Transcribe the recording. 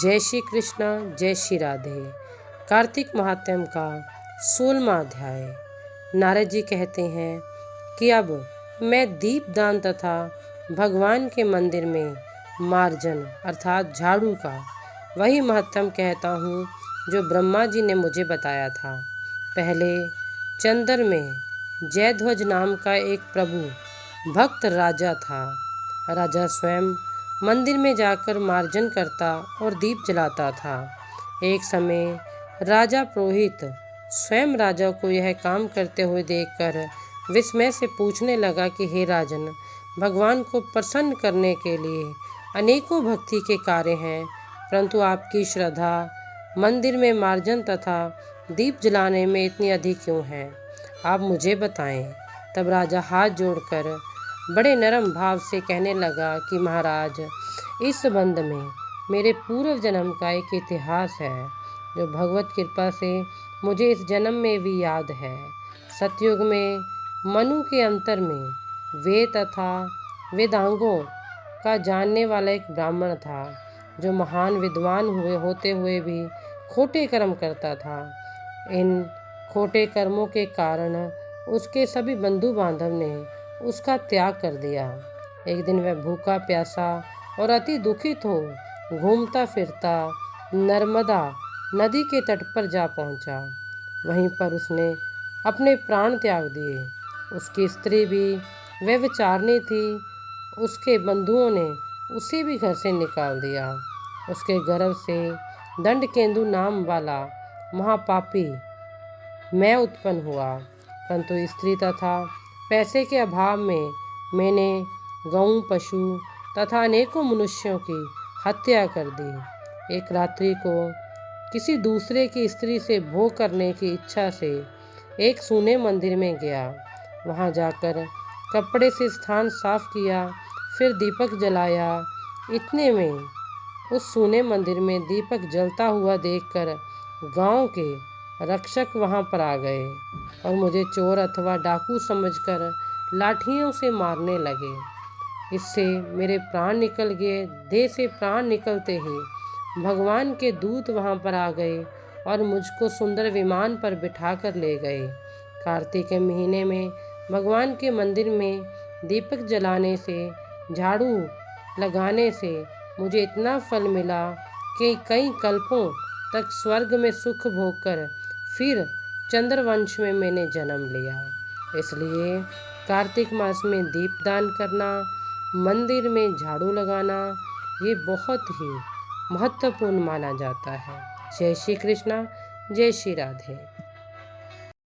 जय श्री कृष्ण, जय श्री राधे। कार्तिक महात्म्य का 16वां अध्याय। नारद जी कहते हैं कि अब मैं दीपदान तथा भगवान के मंदिर में मार्जन अर्थात झाड़ू का वही महत्व कहता हूँ जो ब्रह्मा जी ने मुझे बताया था। पहले चंदर में जयध्वज नाम का एक प्रभु भक्त राजा था। राजा स्वयं मंदिर में जाकर मार्जन करता और दीप जलाता था। एक समय राजा पुरोहित स्वयं राजा को यह काम करते हुए देखकर विस्मय से पूछने लगा कि हे राजन, भगवान को प्रसन्न करने के लिए अनेकों भक्ति के कार्य हैं, परंतु आपकी श्रद्धा मंदिर में मार्जन तथा दीप जलाने में इतनी अधिक क्यों है? आप मुझे बताएं। तब राजा हाथ जोड़कर बड़े नरम भाव से कहने लगा कि महाराज, इस संबंध में मेरे पूर्व जन्म का एक इतिहास है जो भगवत कृपा से मुझे इस जन्म में भी याद है। सतयुग में मनु के अंतर में वेद तथा वेदांगों का जानने वाला एक ब्राह्मण था जो महान विद्वान होते हुए भी खोटे कर्म करता था। इन खोटे कर्मों के कारण उसके सभी बंधु बांधव ने उसका त्याग कर दिया। एक दिन वह भूखा प्यासा और अति दुखित हो घूमता फिरता नर्मदा नदी के तट पर जा पहुंचा। वहीं पर उसने अपने प्राण त्याग दिए। उसकी स्त्री भी व्यभिचारिणी थी। उसके बंधुओं ने उसे भी घर से निकाल दिया। उसके गर्भ से दंडकेंदु नाम वाला महापापी मैं उत्पन्न हुआ, परंतु स्त्री तथा पैसे के अभाव में मैंने गऊ, पशु तथा अनेकों मनुष्यों की हत्या कर दी। एक रात्रि को किसी दूसरे की स्त्री से भोग करने की इच्छा से एक सूने मंदिर में गया। वहां जाकर कपड़े से स्थान साफ किया, फिर दीपक जलाया। इतने में उस सूने मंदिर में दीपक जलता हुआ देखकर गांव के रक्षक वहां पर आ गए और मुझे चोर अथवा डाकू समझकर लाठियों से मारने लगे। इससे मेरे प्राण निकल गए। देह से प्राण निकलते ही भगवान के दूत वहां पर आ गए और मुझको सुंदर विमान पर बिठाकर ले गए। कार्तिक के महीने में भगवान के मंदिर में दीपक जलाने से, झाड़ू लगाने से मुझे इतना फल मिला कि कई कल्पों तक स्वर्ग में सुख भोगकर फिर चंद्रवंश में मैंने जन्म लिया। इसलिए कार्तिक मास में दीपदान करना, मंदिर में झाड़ू लगाना ये बहुत ही महत्वपूर्ण माना जाता है। जय श्री कृष्णा, जय श्री राधे।